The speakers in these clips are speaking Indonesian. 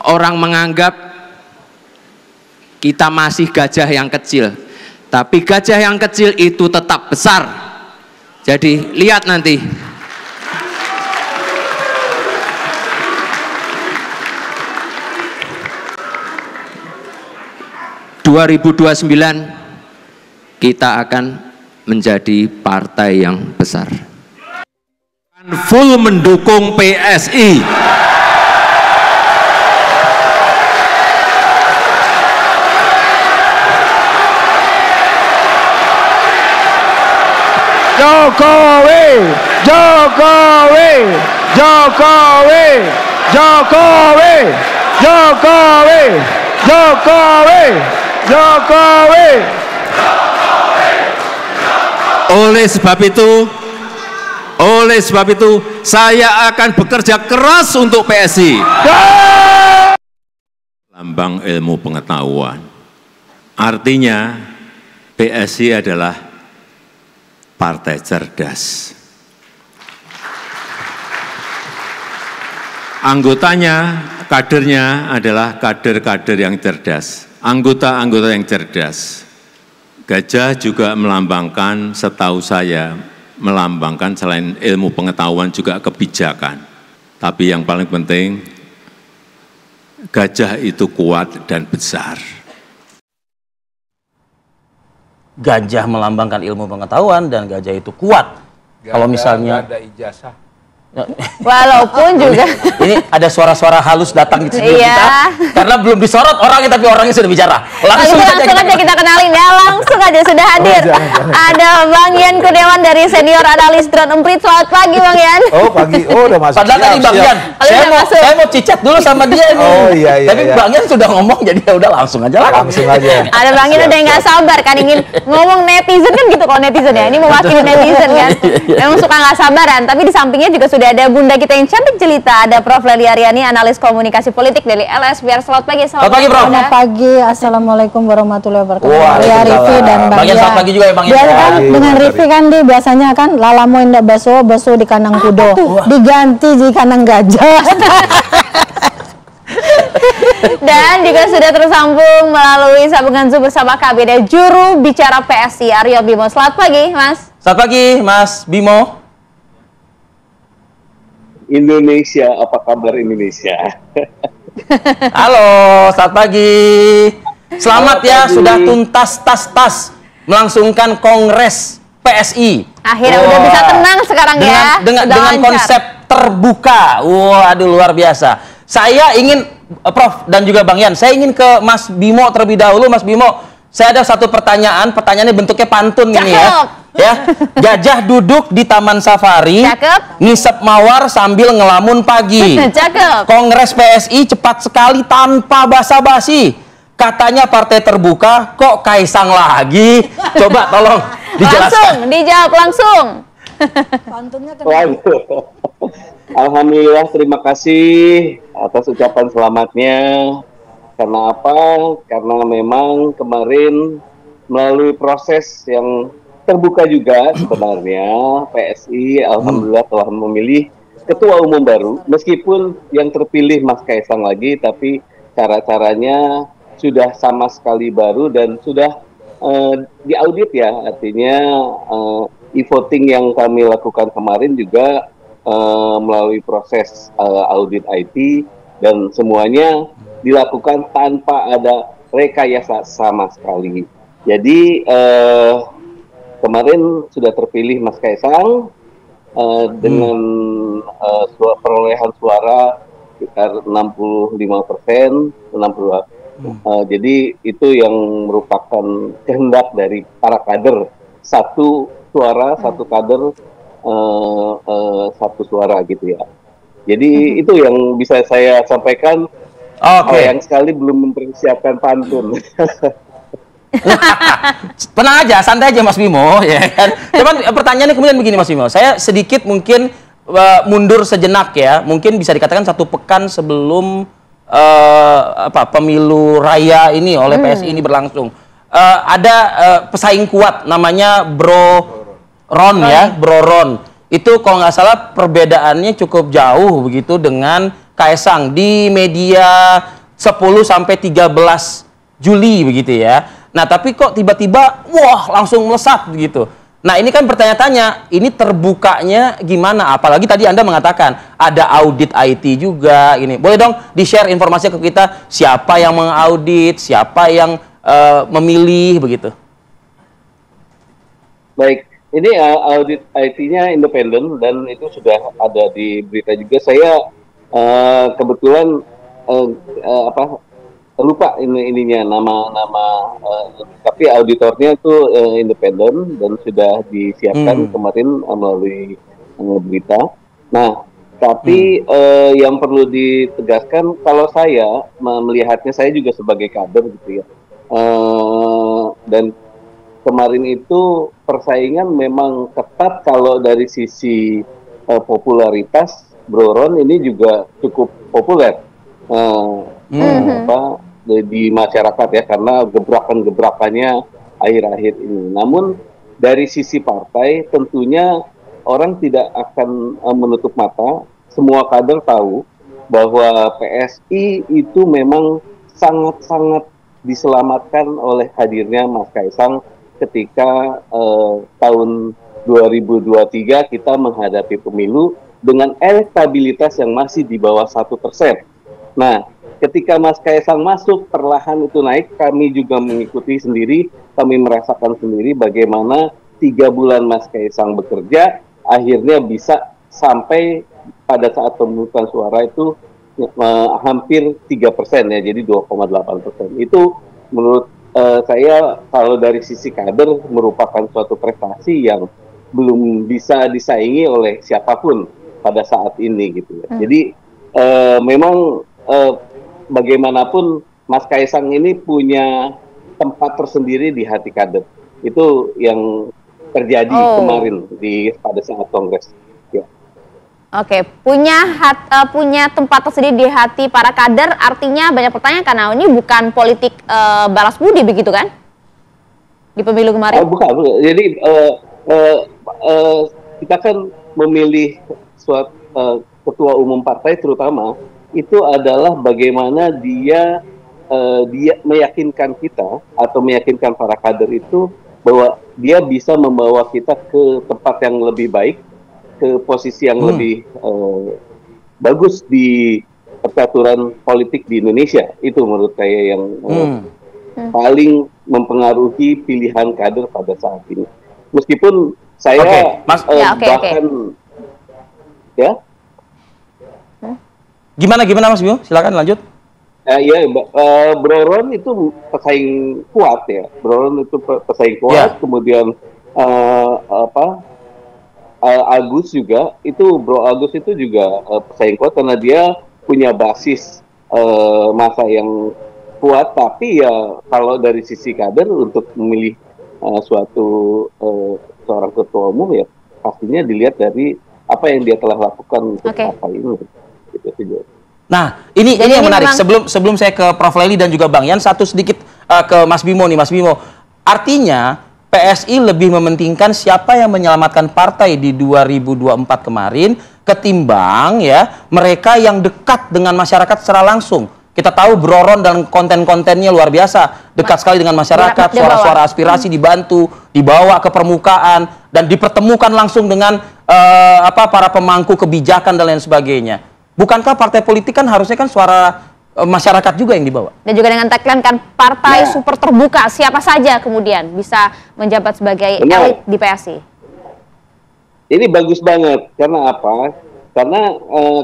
orang menganggap kita masih gajah yang kecil, tapi gajah yang kecil itu tetap besar. Jadi lihat nanti. 2029 kita akan menjadi partai yang besar. Full mendukung PSI. Jokowi, Jokowi, Jokowi, Jokowi, Jokowi, Jokowi, Jokowi. Oleh sebab itu saya akan bekerja keras untuk PSI. Lambang ilmu pengetahuan. Artinya PSI adalah partai cerdas. Anggotanya, kadernya adalah kader-kader yang cerdas. Anggota-anggota yang cerdas. Gajah juga melambangkan, setahu saya, melambangkan selain ilmu pengetahuan juga kebijakan. Tapi yang paling penting, gajah itu kuat dan besar. Gajah melambangkan ilmu pengetahuan dan gajah itu kuat. Kalau misalnya ada ijazah. Walaupun juga ini ada suara-suara halus datang di studio kita karena belum disorot orangnya, tapi orangnya sudah bicara. Langsung aja kita kenalin ya, langsung aja sudah hadir. Ada Bang Yan Kurniawan dari Senior Analis Drone Emprit. Selamat pagi Bang Yan. Oh pagi, oh udah masuk. Padahal tadi Bang Yan, saya mau cicat dulu sama dia nih. Oh iya. Tapi Bang Yan sudah ngomong, jadi ya udah langsung aja lah. Langsung aja. Ada Bang Yan udah nggak sabar kan ingin ngomong netizen kan gitu, kalau netizen ya. Ini mewakili netizen kan. Memang suka nggak sabaran, tapi di sampingnya juga sudah ada bunda kita yang cantik jelita, ada Prof. Lely Aryani, analis komunikasi politik dari LS. Biar selamat pagi. Selamat pagi, Prof. Selamat pagi. Assalamualamualaikum warahmatullahi wabarakatuh. Ya Rifi dan Bang Yan. Selamat pagi juga ya Bang Yan. Biasa kan dengan Rifi kan dia biasanya kan lalamu indah baso di kandang kudo, diganti di kandang gajah. Dan juga sudah tersambung melalui sambungan Zoom bersama KBD juru bicara PSI Aryo Bimo. Selamat pagi, Mas. Selamat pagi, Mas Bimo. Indonesia, apa kabar Indonesia? Halo, selamat pagi. Selamat ya, sudah tuntas tas melangsungkan Kongres PSI. Akhirnya udah bisa tenang sekarang ya. Dengan konsep terbuka. Waduh, luar biasa. Saya ingin, Prof dan juga Bang Yan, saya ingin ke Mas Bimo terlebih dahulu. Mas Bimo, saya ada satu pertanyaannya bentuknya pantun ini ya. Gajah duduk di taman safari, ngisep mawar sambil ngelamun pagi. Kongres PSI cepat sekali tanpa basa-basi. Katanya partai terbuka, kok Kaisang lagi? Coba tolong dijelaskan. Langsung, dijawab langsung. Pantunnya Alhamdulillah, terima kasih atas ucapan selamatnya. Karena apa? Karena memang kemarin melalui proses yang terbuka juga sebenarnya PSI alhamdulillah telah memilih ketua umum baru, meskipun yang terpilih Mas Kaisang lagi, tapi cara-caranya sudah sama sekali baru dan sudah diaudit ya, artinya e-voting yang kami lakukan kemarin juga melalui proses audit IT dan semuanya dilakukan tanpa ada rekayasa sama sekali. Jadi kemarin sudah terpilih Mas Kaisang dengan perolehan suara sekitar 65%, 62. Jadi itu yang merupakan kehendak dari para kader, satu suara, satu kader, satu suara gitu ya. Jadi itu yang bisa saya sampaikan. Sayang sekali belum mempersiapkan pantun. Tenang aja, santai aja Mas Bimo ya kan. Cuman pertanyaannya kemudian begini Mas Bimo, saya sedikit mungkin mundur sejenak ya, mungkin bisa dikatakan 1 pekan sebelum pemilu raya ini oleh PSI ini berlangsung. Ada pesaing kuat namanya Bro Ron ya, Bro Ron. Itu kalau nggak salah perbedaannya cukup jauh begitu dengan Kaisang di media 10 sampai 13 Juli begitu ya. Nah, tapi kok tiba-tiba wah langsung melesat begitu. Nah, ini kan bertanya-tanya, ini terbukanya gimana? Apalagi tadi Anda mengatakan ada audit IT juga ini. Boleh dong di-share informasinya ke kita, siapa yang mengaudit, siapa yang memilih begitu. Baik, ini audit IT-nya independen dan itu sudah ada di berita juga. Saya kebetulan lupa ininya nama tapi auditornya itu independen dan sudah disiapkan kemarin melalui berita. Nah, tapi yang perlu ditegaskan, kalau saya melihatnya, saya juga sebagai kader gitu ya, dan kemarin itu persaingan memang ketat. Kalau dari sisi popularitas, Bro Ron ini juga cukup populer di masyarakat ya, karena gebrakan-gebrakannya akhir-akhir ini. Namun dari sisi partai tentunya orang tidak akan menutup mata. Semua kader tahu bahwa PSI itu memang sangat-sangat diselamatkan oleh hadirnya Mas Kaisang ketika tahun 2023 kita menghadapi pemilu dengan elektabilitas yang masih di bawah 1%. Nah, ketika Mas Kaisang masuk, perlahan itu naik. Kami juga mengikuti sendiri, kami merasakan sendiri bagaimana 3 bulan Mas Kaisang bekerja, akhirnya bisa sampai pada saat pemungutan suara itu hampir 3% ya, jadi 2,8%. Itu menurut saya kalau dari sisi kader merupakan suatu prestasi yang belum bisa disaingi oleh siapapun pada saat ini gitu ya. Jadi memang bagaimanapun Mas Kaisang ini punya tempat tersendiri di hati kader. Itu yang terjadi kemarin pada saat kongres. Ya. Oke, punya tempat tersendiri di hati para kader, artinya banyak pertanyaan karena ini bukan politik balas budi begitu kan? Di pemilu kemarin. Bukan. Jadi kita kan memilih suatu ketua umum partai terutama itu adalah bagaimana dia meyakinkan kita atau meyakinkan para kader itu bahwa dia bisa membawa kita ke tempat yang lebih baik, ke posisi yang lebih bagus di percaturan politik di Indonesia. Itu menurut saya yang paling mempengaruhi pilihan kader pada saat ini. Meskipun saya bahkan ya. Gimana Mas Bimo? Silakan lanjut. Bro Ron itu pesaing kuat ya. Bro Ron itu pesaing kuat. Kemudian Agus juga itu, Bro Agus itu juga pesaing kuat karena dia punya basis masa yang kuat. Tapi ya kalau dari sisi kader untuk memilih seorang ketua umum ya pastinya dilihat dari apa yang dia telah lakukan untuk partai ini. Nah, ini yang menarik. Sebelum saya ke Prof. Lely dan juga Bang Yan, satu sedikit ke Mas Bimo nih, Mas Bimo. Artinya PSI lebih mementingkan siapa yang menyelamatkan partai di 2024 kemarin ketimbang ya mereka yang dekat dengan masyarakat secara langsung. Kita tahu Bro Ron dan konten-kontennya luar biasa, dekat sekali dengan masyarakat, suara-suara aspirasi dibantu, dibawa ke permukaan dan dipertemukan langsung dengan para pemangku kebijakan dan lain sebagainya. Bukankah partai politik kan harusnya kan suara masyarakat juga yang dibawa? Dan juga dengan tagline kan partai super terbuka, siapa saja kemudian bisa menjabat sebagai elit di PSI. Ini bagus banget, karena apa? Karena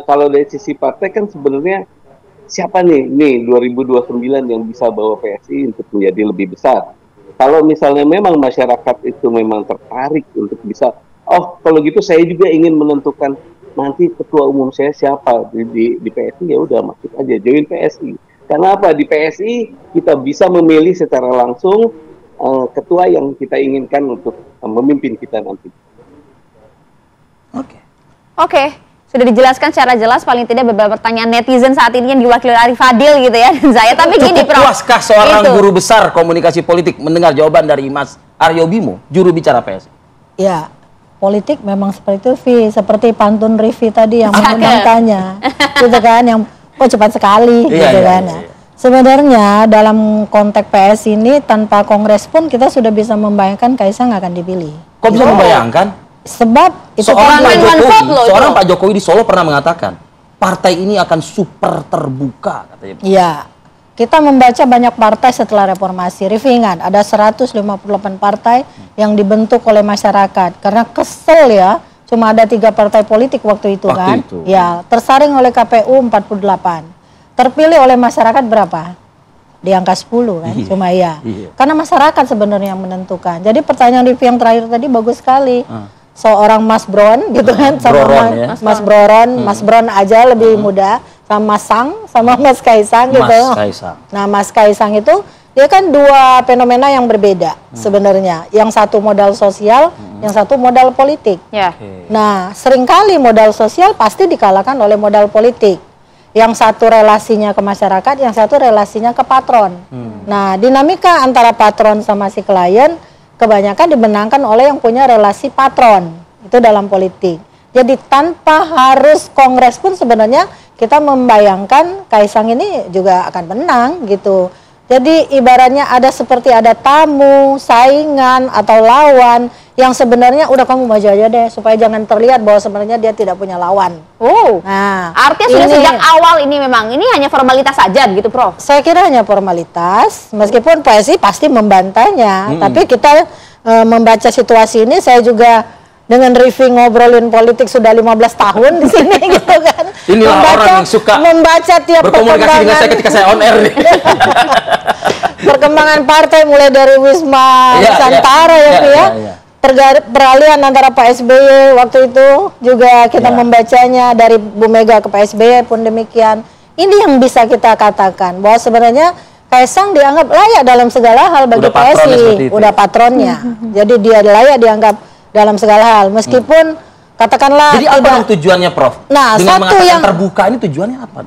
kalau dari sisi partai kan sebenarnya siapa nih 2029 yang bisa bawa PSI untuk menjadi lebih besar. Kalau misalnya memang masyarakat itu memang tertarik untuk bisa, kalau gitu saya juga ingin menentukan nanti ketua umum saya siapa di PSI, ya udah masuk aja join PSI. Karena apa? Di PSI kita bisa memilih secara langsung ketua yang kita inginkan untuk memimpin kita nanti. Oke. Sudah dijelaskan secara jelas, paling tidak beberapa pertanyaan netizen saat ini yang diwakili Arif Fadil gitu ya, dan saya. Tapi gini, Prof. Puaskah seorang guru besar komunikasi politik mendengar jawaban dari Mas Aryo Bimo, juru bicara PSI? Ya, politik memang seperti itu, Vi. Seperti pantun Rivi tadi yang mengundang tanya. Gitu kan, yang kok cepat sekali, gitu kan. Sebenarnya dalam konteks PS ini tanpa kongres pun kita sudah bisa membayangkan Kaisang akan dipilih. Kok bisa membayangkan? Sebab itu seorang Pak Jokowi di Solo pernah mengatakan partai ini akan super terbuka katanya. Iya. Kita membaca banyak partai setelah reformasi. Ingat, ada 158 partai yang dibentuk oleh masyarakat karena kesel ya, cuma ada 3 partai politik waktu itu kan. Ya, tersaring oleh KPU 48. Terpilih oleh masyarakat berapa? Di angka 10 kan, cuma ya. Karena masyarakat sebenarnya yang menentukan. Jadi pertanyaan Rify yang terakhir tadi bagus sekali. Seorang Mas Bron gitu kan, sama Mas Broron, Mas Bron aja lebih muda, sama Mas Sang, sama Mas Kaisang gitu. Nah, Mas Kaisang itu dia kan 2 fenomena yang berbeda sebenarnya. Yang satu modal sosial, yang satu modal politik. Nah, seringkali modal sosial pasti dikalahkan oleh modal politik. Yang satu relasinya ke masyarakat, yang satu relasinya ke patron. Nah, dinamika antara patron sama si klien kebanyakan dimenangkan oleh yang punya relasi patron. Itu dalam politik. Jadi tanpa harus kongres pun sebenarnya kita membayangkan Kaisang ini juga akan menang gitu. Jadi ibaratnya seperti ada tamu, saingan atau lawan yang sebenarnya udah kamu maju aja deh supaya jangan terlihat bahwa sebenarnya dia tidak punya lawan. Nah, artinya sudah sejak awal ini memang ini hanya formalitas saja begitu, Prof? Saya kira hanya formalitas, meskipun PSI pasti membantahnya, tapi kita membaca situasi ini saya juga dengan Rify ngobrolin politik sudah 15 tahun di sini gitu kan. Inilah orang yang suka membaca tiap berkomunikasi dengan saya ketika saya on air nih. Perkembangan partai mulai dari Wisma Nusantara peralihan antara Pak SBY waktu itu juga kita membacanya dari Bu Mega ke Pak SBY pun demikian. Ini yang bisa kita katakan bahwa sebenarnya Kaisang dianggap layak dalam segala hal bagi PSI, udah patronnya. Jadi dia layak dianggap dalam segala hal, meskipun katakanlah. Jadi apa yang tujuannya, Prof? Nah, dengan satu yang terbuka ini tujuannya apa?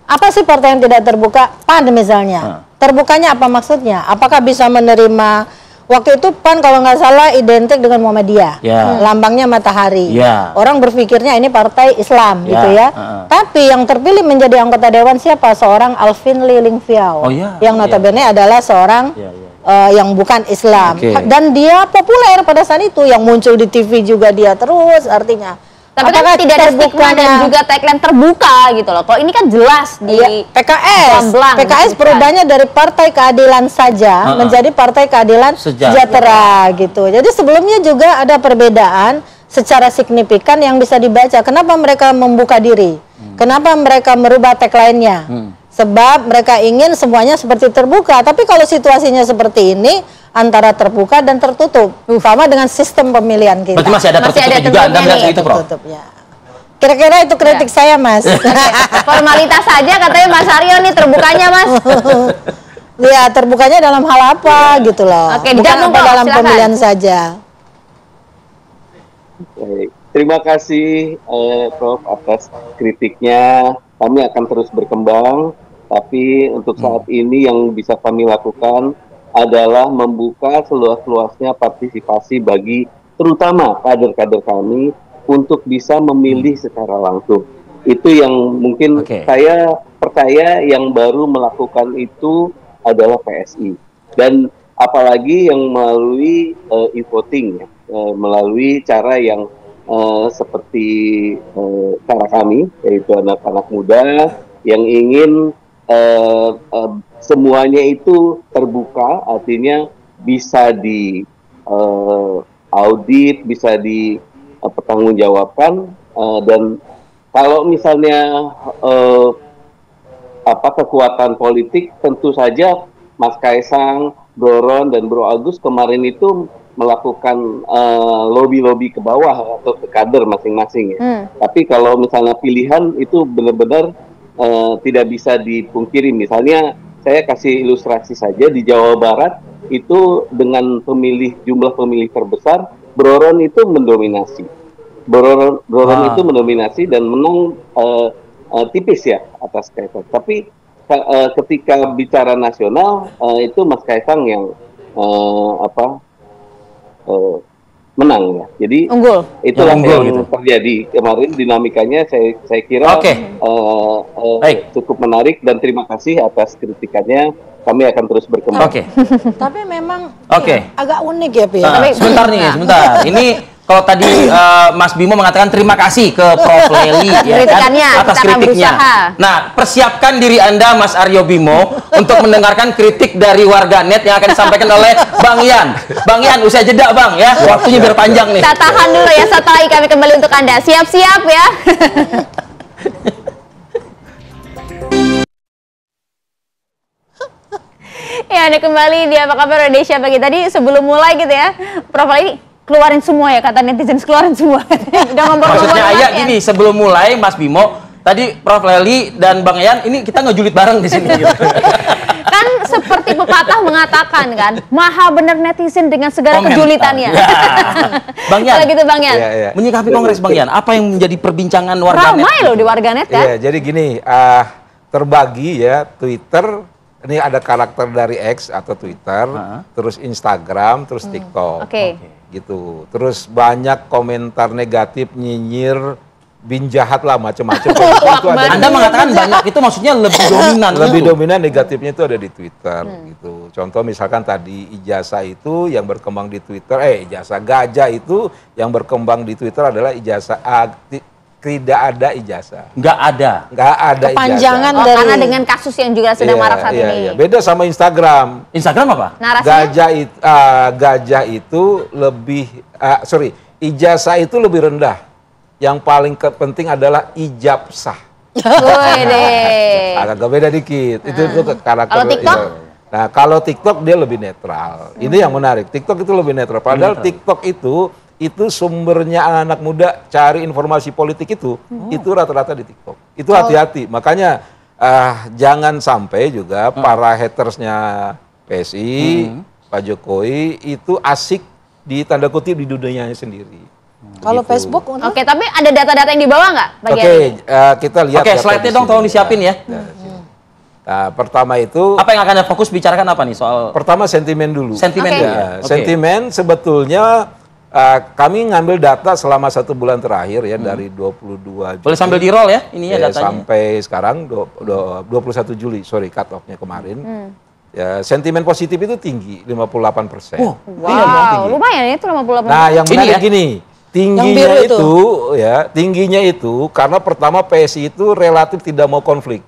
Apa sih partai yang tidak terbuka? PAN misalnya. Terbukanya apa maksudnya? Apakah bisa menerima? Waktu itu PAN kalau nggak salah identik dengan Muhammadiyah, lambangnya matahari. Orang berpikirnya ini partai Islam gitu ya. Tapi yang terpilih menjadi anggota dewan siapa? Seorang Alvin Lilingviau, yang notabene adalah seorang yang bukan Islam. Dan dia populer pada saat itu, yang muncul di TV juga dia terus, artinya. Tapi kan tidak ada stigma dan juga tagline terbuka gitu loh. Kalau ini kan jelas di PKS perubahannya dari Partai Keadilan saja menjadi Partai Keadilan Sejahtera gitu. Jadi sebelumnya juga ada perbedaan secara signifikan yang bisa dibaca. Kenapa mereka membuka diri? Kenapa mereka merubah tagline-nya? Sebab mereka ingin semuanya seperti terbuka. Tapi kalau situasinya seperti ini, antara terbuka dan tertutup, sama dengan sistem pemilihan kita. Berarti masih ada tertutup juga, Anda melihat itu, Prof? Kira-kira itu kritik saya, Mas. Formalitas saja katanya Mas Aryo nih terbukanya, Mas. Ya, terbukanya dalam hal apa gitu loh. Bukan apa dalam pemilihan saja. Baik. Terima kasih Prof atas kritiknya. Kami akan terus berkembang, tapi untuk saat ini yang bisa kami lakukan adalah membuka seluas-luasnya partisipasi bagi terutama kader-kader kami untuk bisa memilih secara langsung. Itu yang mungkin saya percaya yang baru melakukan itu adalah PSI. Dan apalagi yang melalui e-voting, melalui cara yang seperti cara kami, yaitu anak-anak muda yang ingin semuanya itu terbuka, artinya bisa di audit, bisa dipertanggungjawabkan, dan kalau misalnya kekuatan politik, tentu saja Mas Kaisang, Bro Ron, dan Bro Agus kemarin itu melakukan lobby-lobby ke bawah atau ke kader masing-masing ya. Tapi kalau misalnya pilihan itu benar-benar tidak bisa dipungkiri. Misalnya saya kasih ilustrasi saja di Jawa Barat itu dengan jumlah pemilih terbesar, Bro Ron itu mendominasi. Bro Ron itu mendominasi dan menang tipis ya atas Kaisang. Tapi ketika bicara nasional itu Mas Kaisang yang menang ya. Jadi Unggul. itulah Yang unggul yang gitu. terjadi kemarin, dinamikanya saya kira Baik. cukup menarik, dan terima kasih atas kritikannya. Kami akan terus berkembang. Oke. Tapi memang Oke. agak unik ya, Pi. Nah, sebentar nih, sebentar. Ini kalau tadi Mas Bimo mengatakan terima kasih ke Prof. Lely ya kan, Kritikannya, atas kita akan kritiknya. berusaha. Nah, persiapkan diri Anda, Mas Aryo Bimo, untuk mendengarkan kritik dari warganet yang akan disampaikan oleh Bang Yan. Bang Yan, usai jeda Bang ya, waktunya biar panjang nih. Kita tahan dulu ya, setelah kami kembali untuk Anda. Siap-siap ya. Ya, Anda kembali di Apa Kabar Indonesia pagi tadi. Sebelum mulai gitu ya, Prof. ini keluarin semua ya, kata netizen, keluarin semua. Udah Maksudnya Ayah gini, sebelum mulai Mas Bimo, tadi Prof. Lely dan Bang Yan, ini kita ngejulit bareng di sini. Gitu. Kan seperti pepatah mengatakan kan, maha benar netizen dengan segala Komentar. kejulitannya. Ya. Bang Yan, Kalau gitu Bang Yan. Iya. menyikapi kongres Bang Yan, apa yang menjadi perbincangan warganet? Ramai loh di warganet kan. Iya, jadi gini, terbagi ya Twitter, ini ada karakter dari X atau Twitter, terus Instagram, terus TikTok. Oke. Gitu. Terus banyak komentar negatif, nyinyir, bin jahat lah, macam-macam. Anda mengatakan banyak itu maksudnya lebih dominan. Lebih gitu. dominan negatifnya itu ada di Twitter gitu. Contoh misalkan tadi ijazah itu yang berkembang di Twitter, ijazah gajah itu yang berkembang di Twitter adalah ijazah tidak ada ijazah. Nggak ada. Nggak ada Kepanjangan ijazah. Oh, karena dengan kasus yang juga sedang marak saat ini. Iya. Beda sama Instagram. Instagram apa? Narasinya Gajah itu lebih, ijazah itu lebih rendah. Yang paling penting adalah ijab sah. Wede. Agak beda dikit. Itu karakter. Kalau TikTok? Iya. Nah, kalau TikTok dia lebih netral. Ini yang menarik. TikTok itu lebih netral. Padahal TikTok itu sumbernya anak-anak muda cari informasi politik itu rata-rata di TikTok. Itu hati-hati. Makanya jangan sampai juga para hatersnya PSI, Pak Jokowi itu asik di tanda kutip di dunianya sendiri. Kalau Gitu. Facebook untuk Oke, tapi ada data-data yang dibawa nggak bagian Oke, ini? kita lihat. Oke, data slide-nya di dong sini. tolong disiapin ya. Nah, pertama itu, Apa yang akan Anda fokus bicarakan apa nih soal pertama sentimen dulu. sentimen Oke. dulu? Ya, Oke. sentimen sebetulnya kami ngambil data selama 1 bulan terakhir ya dari 22 Juli. Boleh sambil di-roll ya ininya datanya. Sampai sekarang 21 Juli, cut off-nya kemarin. Ya, sentimen positif itu tinggi, 58%. Wow, lumayan ya itu 58. Nah, yang Ini menarik ya? gini, tingginya itu karena pertama PSI itu relatif tidak mau konflik.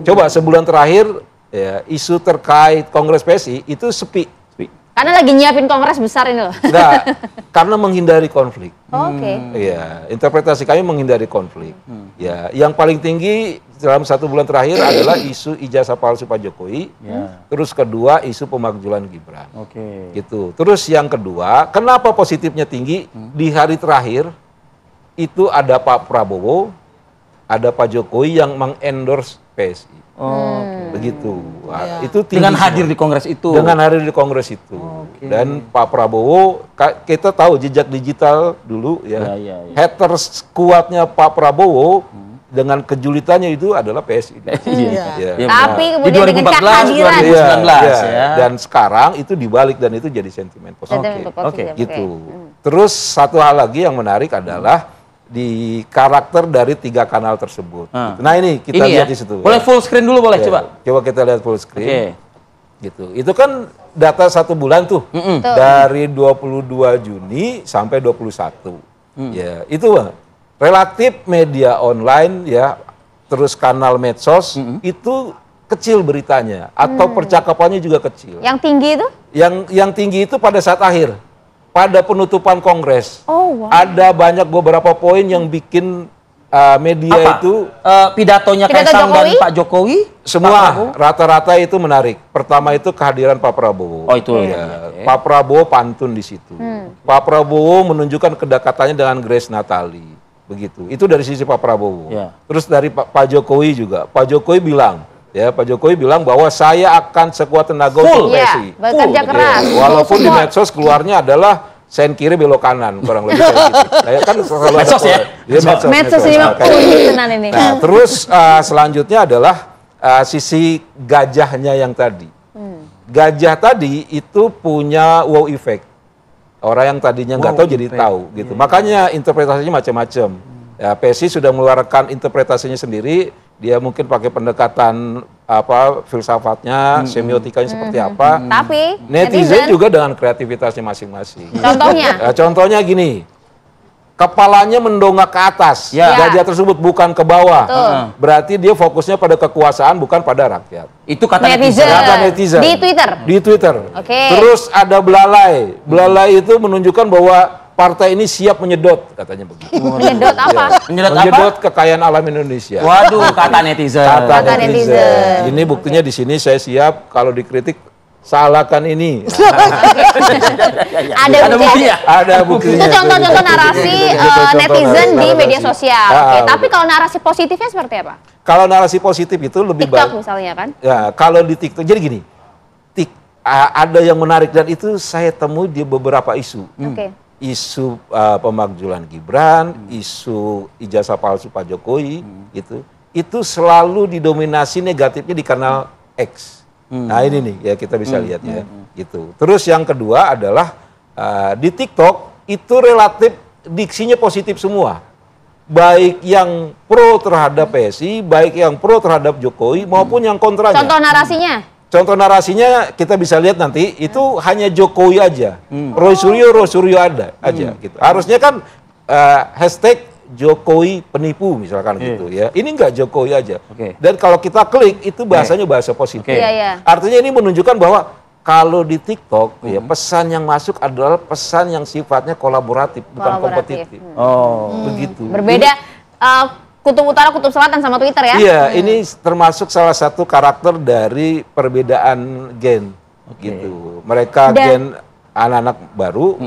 Coba sebulan terakhir ya, isu terkait Kongres PSI itu sepi. Karena lagi nyiapin kongres besar ini loh. Enggak, karena menghindari konflik. Oke. Iya, interpretasi kami menghindari konflik. Ya, yang paling tinggi dalam 1 bulan terakhir adalah isu ijazah palsu Pak Jokowi. Terus kedua isu pemakzulan Gibran. Oke. Gitu. Terus yang kedua, kenapa positifnya tinggi? Di hari terakhir itu ada Pak Prabowo, ada Pak Jokowi yang mengendorse PSI. Begitu. Nah, itu tinggi Dengan semua. hadir di kongres itu. Dengan hadir di kongres itu. Dan Pak Prabowo, kita tahu jejak digital dulu ya. Ya. Haters kuatnya Pak Prabowo dengan kejulitannya itu adalah PSI. Iya. Ya. Iya, Tapi benar. kemudian Di dengan 2014, kehadiran. 2019 Iya, ya. Dan sekarang itu dibalik dan itu jadi sentimen positif. Sentimen positif, oke. Gitu. Terus satu hal lagi yang menarik adalah di karakter dari 3 kanal tersebut. Gitu. Nah ini kita Ini lihat ya? di situ. Boleh full screen dulu boleh Ya, coba. Coba kita lihat full screen. Oke. Gitu. Itu kan data 1 bulan tuh. Dari 22 Juni sampai 21. Ya, itu Bang. Relatif media online ya, terus kanal medsos itu kecil beritanya atau percakapannya juga kecil. Yang tinggi itu? Yang tinggi itu pada saat akhir. Pada penutupan kongres. Oh, wow. Ada banyak beberapa poin yang bikin media Apa? itu Pidatonya Pidato Kaisang dan Jokowi? Pak Jokowi? semua rata-rata itu menarik. Pertama itu kehadiran Pak Prabowo. Oh, itu. Ya, Pak Prabowo pantun di situ. Pak Prabowo menunjukkan kedekatannya dengan Grace Natali. Begitu. Itu dari sisi Pak Prabowo. Ya. Terus dari Pak Jokowi juga. Pak Jokowi bilang bahwa saya akan sekuat tenaga Full. untuk Iya, PSI. bekerja Ya, keras. walaupun di Support. medsos keluarnya adalah sen kiri belok kanan, kurang lebih kayak gitu. Nah, kan selalu ada Medsos ya? Iya, Medsos ini mah Kayak gitu. tenan ini. Nah, terus selanjutnya adalah sisi gajahnya yang tadi. Gajah tadi itu punya wow effect. Orang yang tadinya nggak tahu jadi tahu gitu. Makanya interpretasinya macam-macam. Ya, PSI sudah mengeluarkan interpretasinya sendiri. Dia mungkin pakai pendekatan filsafatnya, semiotikanya seperti apa. Tapi Netizen juga dengan kreativitasnya masing-masing. contohnya Ya, contohnya gini, kepalanya mendongak ke atas, Ya. gajah tersebut bukan ke bawah. Betul. Berarti dia fokusnya pada kekuasaan bukan pada rakyat. Itu kata netizen. netizen. Kata netizen. Di Twitter. Di Twitter. Oke. Terus ada belalai. Belalai itu menunjukkan bahwa partai ini siap menyedot, katanya begitu. Menyedot apa? Menyedot apa? Menyedot kekayaan alam Indonesia. Waduh, kata netizen. Kata netizen. Ini buktinya di sini saya siap kalau dikritik salahkan ini. Ada Ada buktinya. Ada buktinya. Itu contoh-contoh narasi Contoh-contoh netizen di narasi. media sosial. Oke, Ah, tapi kalau narasi positifnya seperti apa? Kalau narasi positif itu lebih TikTok baik. misalnya kan? Ya, kalau di TikTok jadi gini. Ada yang menarik dan itu saya temui di beberapa isu. Oke. Isu pemakzulan Gibran, isu ijazah palsu Pak Jokowi, itu selalu didominasi negatifnya di kanal X. Nah ini nih ya kita bisa lihat ya, gitu. Terus yang kedua adalah di TikTok itu relatif diksinya positif semua, baik yang pro terhadap PSI, baik yang pro terhadap Jokowi maupun yang kontranya. Contoh narasinya? Contoh narasinya kita bisa lihat nanti itu hanya Jokowi aja, Roy Suryo aja gitu. Harusnya kan hashtag Jokowi penipu misalkan gitu ya. Ini enggak Jokowi aja. Oke. Dan kalau kita klik itu bahasanya bahasa positif. Oke. Iya, iya. Artinya ini menunjukkan bahwa kalau di TikTok ya pesan yang masuk adalah pesan yang sifatnya kolaboratif, bukan Kolaboratif. kompetitif. Oh. Begitu. Berbeda kutub utara, kutub selatan sama Twitter ya? Iya, ini termasuk salah satu karakter dari perbedaan gen, gitu. Mereka Dan- gen anak-anak baru,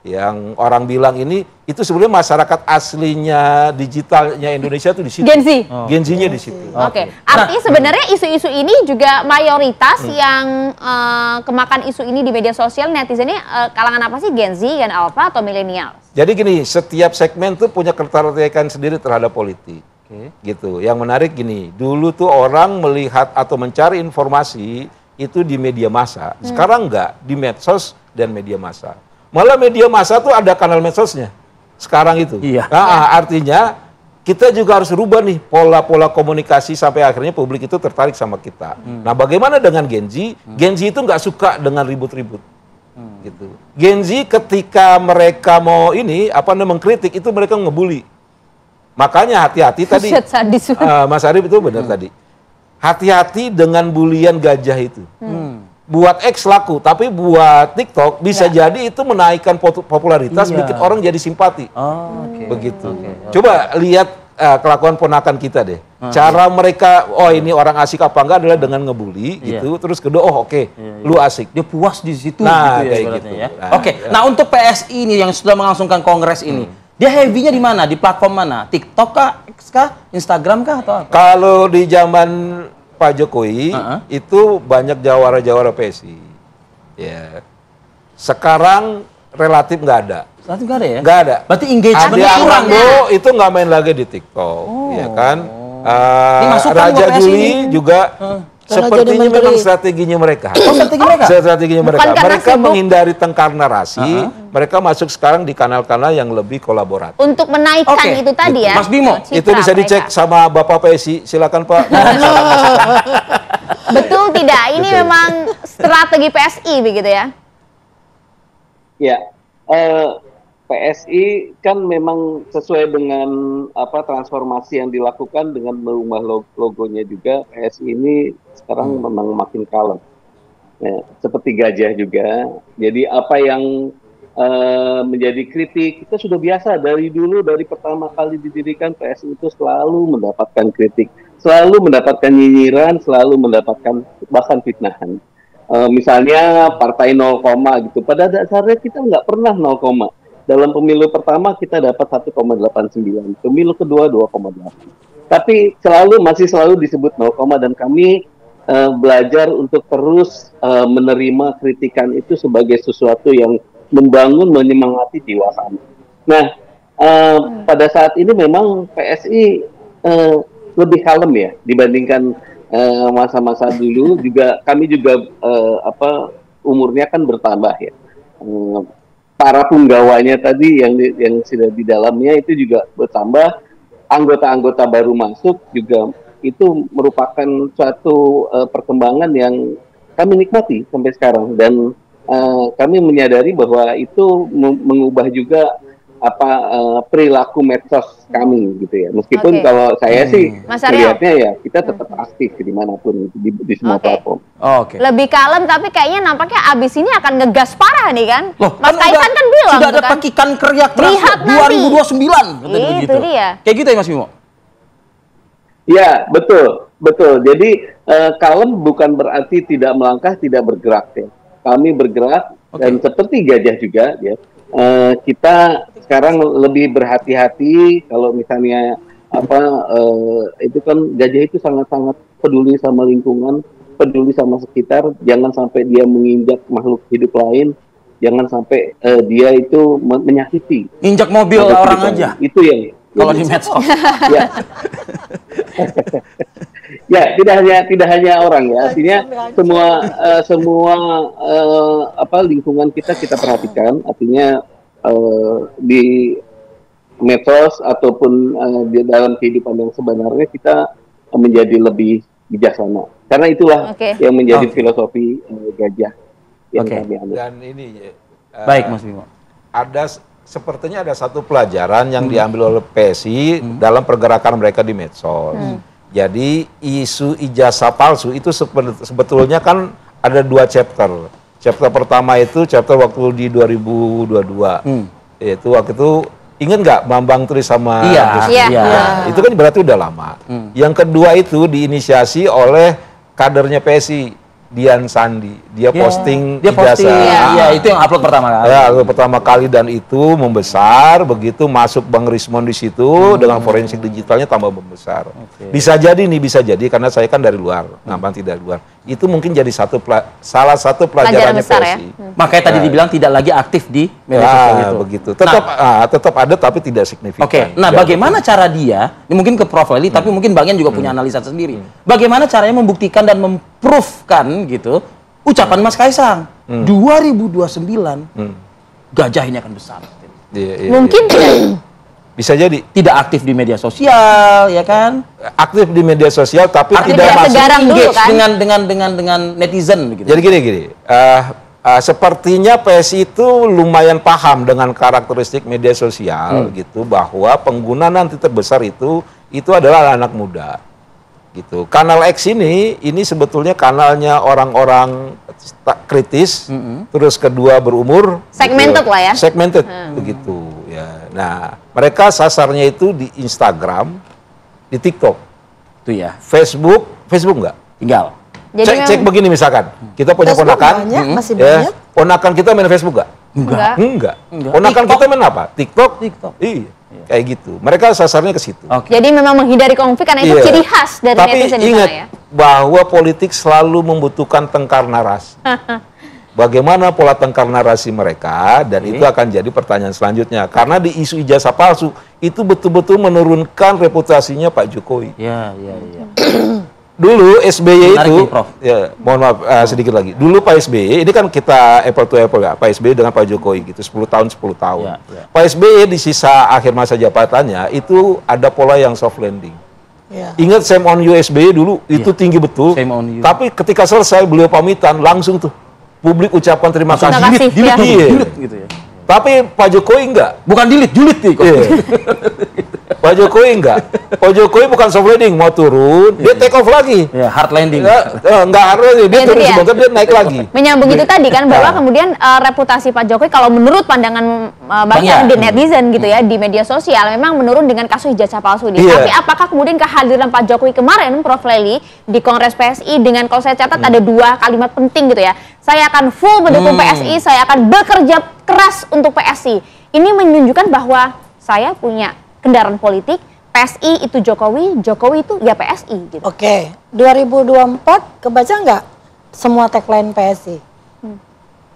yang orang bilang ini itu sebenarnya masyarakat aslinya digitalnya Indonesia itu di situ. Gen Z? Gen Z-nya di situ. Oke, artinya sebenarnya isu-isu ini juga mayoritas yang kemakan isu ini di media sosial netizennya kalangan apa sih? Gen Z, Gen Alpha atau milenial? Jadi gini, setiap segmen tuh punya ketertarikan sendiri terhadap politik. Gitu. Yang menarik gini, dulu tuh orang melihat atau mencari informasi itu di media massa. Sekarang enggak, di medsos dan media massa. Malah media massa tuh ada kanal medsosnya. Sekarang itu. Iya. Nah, artinya kita juga harus rubah nih pola-pola komunikasi sampai akhirnya publik itu tertarik sama kita. Nah, bagaimana dengan Gen Z? Gen Z itu nggak suka dengan ribut-ribut. Gitu. Gen Z ketika mereka mau mengkritik itu mereka ngebully. Makanya hati-hati tadi. Buset, sadis. Mas Arief itu benar tadi. Hati-hati dengan bulian gajah itu. Buat X laku, tapi buat TikTok bisa jadi itu menaikkan popularitas, Iya. bikin orang jadi simpati. Oh, oke. Begitu. Coba lihat kelakuan ponakan kita deh. Cara mereka, ini orang asik apa enggak adalah dengan ngebully Iya. gitu. Terus kedua, lu asik. Dia puas di situ Nah, gitu ya kayak ibaratnya gitu. ya. Nah, Oke, ya. nah untuk PSI ini yang sudah melangsungkan kongres ini, dia heavy-nya di mana? Di platform mana? TikTok kah, X kah, Instagram kah atau apa? Kalau di zaman Pak Jokowi itu banyak jawara-jawara PSI. Ya. Sekarang relatif nggak ada. Saat itu nggak ada ya? Nggak ada. Berarti engagement-nya Ade kurang ya? Armando itu nggak main lagi di TikTok, ya kan? Dimasukkan Raja ke PSI Juli ini. juga Karena sepertinya jadi menteri. memang strateginya mereka. Oh, strategi mereka? Strateginya mereka. Bukan karena Mereka sibuk. menghindari tengkar narasi. Mereka masuk sekarang di kanal-kanal yang lebih kolaboratif. Untuk menaikkan Oke. itu tadi ya. Mas Bimo, citra Itu bisa mereka. dicek sama Bapak PSI. Silakan Pak. Betul tidak? Ini memang strategi PSI begitu ya? Ya, PSI kan memang sesuai dengan transformasi yang dilakukan dengan merubah logonya juga. PSI ini sekarang memang makin kalem, ya, seperti gajah juga. Jadi apa yang menjadi kritik kita sudah biasa dari dulu, dari pertama kali didirikan PSI itu selalu mendapatkan kritik, selalu mendapatkan nyinyiran, selalu mendapatkan bahkan fitnahan. Misalnya partai 0, gitu. Pada dasarnya kita nggak pernah 0. Dalam pemilu pertama kita dapat 1,89, pemilu kedua 2,8. Tapi masih selalu disebut 0, dan kami belajar untuk terus menerima kritikan itu sebagai sesuatu yang membangun, menyemangati jiwa kami. Nah, pada saat ini memang PSI lebih kalem ya dibandingkan masa-masa dulu. Juga kami juga umurnya kan bertambah ya. para penggawanya tadi yang sudah di dalamnya itu juga bertambah, anggota-anggota baru masuk juga, itu merupakan suatu perkembangan yang kami nikmati sampai sekarang, dan kami menyadari bahwa itu mengubah juga perilaku medsos kami gitu ya. Meskipun kalau saya sih melihatnya ya kita tetap aktif dimanapun di semua platform. Lebih kalem, tapi kayaknya nampaknya abis ini akan ngegas parah nih kan. Loh, Mas Kaisang kan bilang sudah ada pekikan keriak keras 2029 itu dia. Kayak gitu ya Mas Bimo? Ya, betul. Jadi kalem bukan berarti tidak melangkah, tidak bergerak ya. Kami bergerak dan seperti gajah juga ya. Kita sekarang lebih berhati-hati kalau misalnya itu kan gajah itu sangat-sangat peduli sama lingkungan, peduli sama sekitar, jangan sampai dia menginjak makhluk hidup lain, jangan sampai dia itu menyakiti. Injak mobil orang aja. Itu yang kalau di medsos. Ya. Ya, tidak hanya orang ya, artinya semua lingkungan kita perhatikan, artinya di medsos ataupun di dalam kehidupan yang sebenarnya kita menjadi lebih bijaksana, karena itulah yang menjadi filosofi gajah yang kami ambil. Dan ini baik Mas Bimo, sepertinya ada satu pelajaran yang diambil oleh PSI dalam pergerakan mereka di medsos. Jadi isu ijazah palsu itu sebetulnya kan ada 2 chapter. Chapter pertama itu chapter waktu di 2022. Yaitu waktu itu ingat nggak Bambang Tri sama Itu kan berarti udah lama. Yang kedua itu diinisiasi oleh kadernya PSI, Dian Sandi. Dia posting ijazah. Itu yang upload pertama kali. Ya, pertama kali, dan itu membesar. Begitu masuk Bang Rismon di situ dengan forensik digitalnya tambah membesar. Bisa jadi karena saya kan dari luar, Ngambang tidak luar. Itu mungkin jadi salah satu pelajarannya PSI. Makanya tadi dibilang tidak lagi aktif di media sosial itu. Begitu. Tetap ada tapi tidak signifikan. Nah, bagaimana cara dia? Ini mungkin ke Prof Leli, tapi mungkin Bang Ian juga punya analisa sendiri. Bagaimana caranya membuktikan dan memproofkan gitu ucapan Mas Kaisang 2029 gajah ini akan besar. Mungkin tidak. Bisa jadi tidak aktif di media sosial, ya kan? Aktif di media sosial tapi tidak masuk engage dengan netizen begitu. Jadi gini. Sepertinya PSI itu lumayan paham dengan karakteristik media sosial gitu, bahwa pengguna nanti terbesar itu adalah anak muda. Gitu. Kanal X ini sebetulnya kanalnya orang-orang kritis, terus kedua berumur, segmented gitu. lah ya. Segmented begitu ya. Nah, mereka sasarnya itu di Instagram, di TikTok. Itu ya. Facebook enggak? Tinggal. Jadi cek begini misalkan, kita punya Facebook ponakan, masih banyak. Ponakan kita main Facebook enggak? Ponakan kita main apa? TikTok. Iya. Kayak gitu. Mereka sasarnya ke situ. Jadi memang menghindari konflik karena itu ciri khas dari netizen di sana ya. Tapi ingat bahwa politik selalu membutuhkan tengkar narasi. Bagaimana pola tengkar narasi mereka, dan itu akan jadi pertanyaan selanjutnya. Karena di isu ijazah palsu itu betul-betul menurunkan reputasinya Pak Jokowi. Iya. Dulu SBY menarik itu, nih, ya mohon maaf sedikit lagi. Dulu Pak SBY, ini kan kita apple to apple ya, Pak SBY dengan Pak Jokowi gitu, 10 tahun. Ya. Pak SBY di sisa akhir masa jabatannya itu ada pola yang soft landing. Ya. Ingat Shame on You SBY dulu, itu tinggi betul. Tapi ketika selesai beliau pamitan, langsung tuh publik ucapan terima kasih. Delete gitu ya. Tapi Pak Jokowi enggak. Bukan julid nih kok. Pak Jokowi enggak. Pak Jokowi bukan soft landing, mau turun, dia take off lagi. Ya, hard landing. Enggak hard landing, dia turun sebentar, dia naik lagi. Menyambung itu tadi kan, bahwa kemudian reputasi Pak Jokowi kalau menurut pandangan banyak di netizen gitu ya, di media sosial memang menurun dengan kasus ijazah palsu ini. Tapi apakah kemudian kehadiran Pak Jokowi kemarin, Prof Leli, di Kongres PSI dengan, kalau saya catat ada 2 kalimat penting gitu ya. Saya akan full mendukung PSI, saya akan bekerja keras untuk PSI. Ini menunjukkan bahwa saya punya kendaraan politik, PSI itu Jokowi, Jokowi itu ya PSI gitu. Oke, 2024 kebaca nggak semua tagline PSI?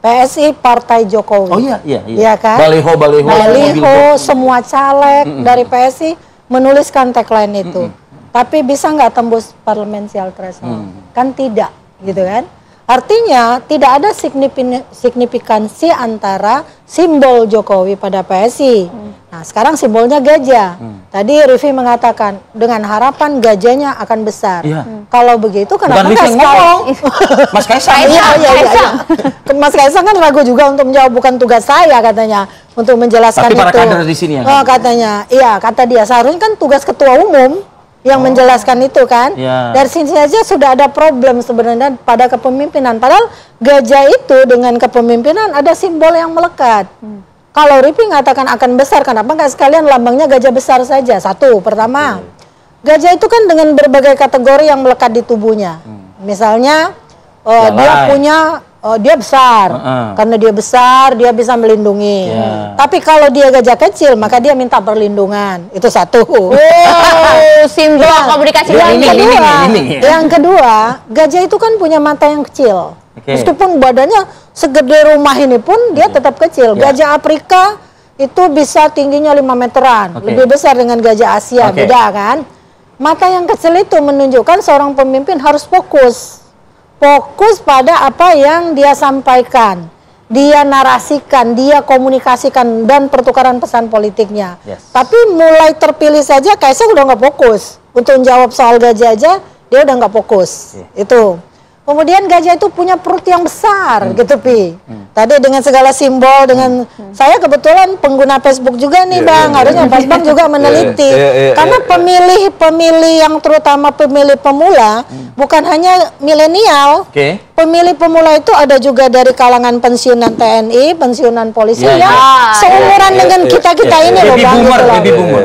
PSI Partai Jokowi. Oh iya. Iya kan? Baliho, semua caleg dari PSI menuliskan tagline itu. Tapi bisa nggak tembus parliamentary threshold? Kan tidak, gitu kan? Artinya tidak ada signifikansi antara simbol Jokowi pada PSI. Nah, sekarang simbolnya gajah. Tadi Rifi mengatakan dengan harapan gajahnya akan besar. Kalau begitu kenapa nggak sekarang? Mas Kaisang. Iya. Mas Kaisang kan ragu juga untuk menjawab, bukan tugas saya katanya untuk menjelaskan tapi itu. Tapi para kader di sini ya. Katanya, iya kata dia seharusnya kan tugas ketua umum yang menjelaskan itu kan. Dari sini saja sudah ada problem sebenarnya pada kepemimpinan. Padahal gajah itu dengan kepemimpinan ada simbol yang melekat. Kalau Rifi mengatakan akan besar, kenapa nggak sekalian lambangnya gajah besar saja? Satu, pertama, gajah itu kan dengan berbagai kategori yang melekat di tubuhnya. Misalnya dia punya dia besar, karena dia besar dia bisa melindungi. Tapi kalau dia gajah kecil maka dia minta perlindungan. Itu satu. Simbol komunikasi yang kedua, gajah itu kan punya mata yang kecil. Meskipun badannya segede rumah ini pun dia tetap kecil. Gajah Afrika itu bisa tingginya 5 meteran, lebih besar dengan gajah Asia, beda kan? Mata yang kecil itu menunjukkan seorang pemimpin harus fokus pada apa yang dia sampaikan, dia narasikan, dia komunikasikan, dan pertukaran pesan politiknya. Tapi mulai terpilih saja Kaisang udah nggak fokus untuk menjawab soal gajah aja, dia udah nggak fokus. Itu. Kemudian gajah itu punya perut yang besar, gitu Pi. Tadi dengan segala simbol, dengan saya kebetulan pengguna Facebook juga nih Bang, harusnya Mas Bang juga meneliti. Karena pemilih yang terutama pemilih pemula, bukan hanya milenial. Pemilih pemula itu ada juga dari kalangan pensiunan TNI, pensiunan polisi yang seumuran dengan kita-kita ini loh Bang.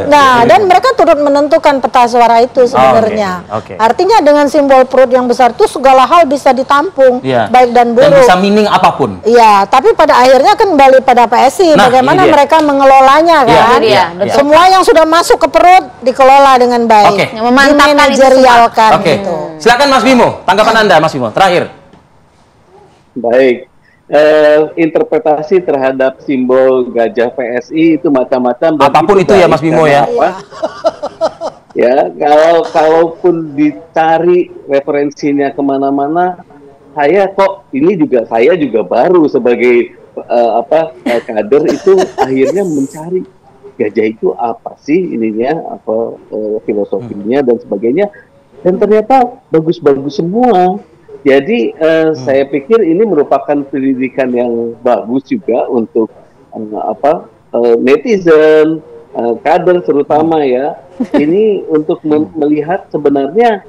Nah, dan mereka turut menentukan peta suara itu sebenarnya. Artinya dengan simbol perut yang besar itu segala hal bisa ditampung, baik dan buruk. Dan bisa meaning apapun. Iya, tapi pada akhirnya kembali pada PSI, bagaimana mereka mengelolanya kan. Semua yang sudah masuk ke perut dikelola dengan baik, dimanajerialkan gitu. Silakan Mas Bimo, tanggapan Anda Mas Bimo, terakhir. Baik, interpretasi terhadap simbol gajah PSI itu macam-macam. Apapun itu ya Mas Bimo ya. Ya, kalaupun dicari referensinya kemana-mana, saya juga baru sebagai kader itu akhirnya mencari gajah itu apa sih ininya, filosofinya dan sebagainya, dan ternyata bagus-bagus semua. Jadi saya pikir ini merupakan pendidikan yang bagus juga untuk netizen, kader terutama ya. Ini untuk melihat sebenarnya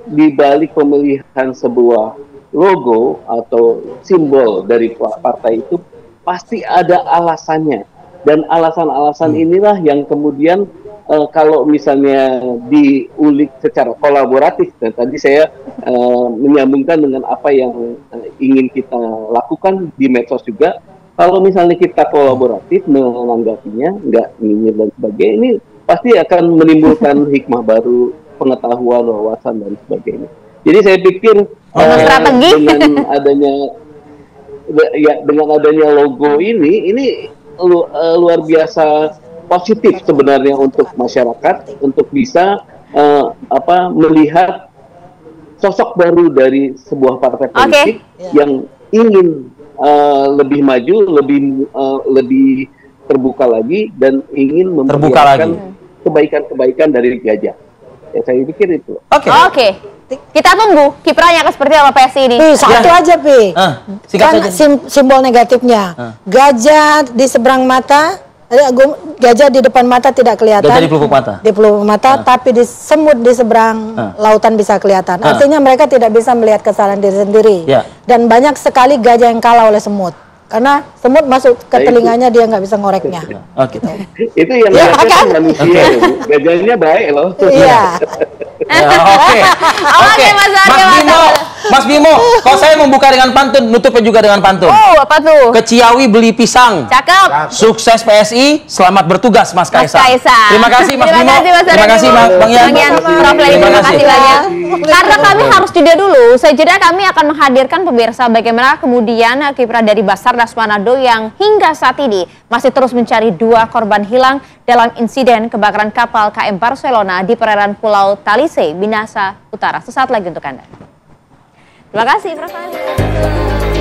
di balik pemilihan sebuah logo atau simbol dari partai itu pasti ada alasannya. Dan alasan-alasan inilah yang kemudian kalau misalnya diulik secara kolaboratif, dan tadi saya menyambungkan dengan apa yang ingin kita lakukan di medsos juga, kalau misalnya kita kolaboratif menanggapinya, nggak nyinyir dan sebagainya, ini pasti akan menimbulkan hikmah baru, pengetahuan, wawasan dan sebagainya. Jadi saya pikir dengan adanya logo ini luar biasa positif sebenarnya untuk masyarakat, untuk bisa melihat sosok baru dari sebuah partai politik yang ingin lebih maju, lebih terbuka lagi, dan ingin memperlihatkan kebaikan-kebaikan dari gajah. Ya, saya pikir itu. Oke. Kita tunggu kiprahnya seperti apa PSI ini. Satu aja Pi. Kan simbol negatifnya. Gajah di seberang mata, gajah di depan mata tidak kelihatan. Gajah di pelupuk mata. Di pelupuk mata, tapi di semut di seberang lautan bisa kelihatan. Artinya mereka tidak bisa melihat kesalahan diri sendiri. Dan banyak sekali gajah yang kalah oleh semut. Karena semut masuk ke telinganya, dia nggak bisa ngoreknya. Itu yang kan manusia. Gajahnya baik loh. Iya. Oke, Mas Bimo, kalau saya membuka dengan pantun, nutupnya juga dengan pantun. Apa tuh? Ke Ciawi beli pisang. Cakep. Sukses PSI, selamat bertugas Mas Kaisang. Terima kasih Mas Bimo. Terima kasih Bang Yan. Terima kasih banyak. Karena kami harus jeda dulu. Sejenak kami akan menghadirkan pemirsa bagaimana kemudian kiprah dari Basarnas Manado yang hingga saat ini masih terus mencari 2 korban hilang dalam insiden kebakaran kapal KM Barcelona di perairan Pulau Talise, Minahasa Utara. Sesaat lagi untuk Anda. Terima kasih Prof. Ali.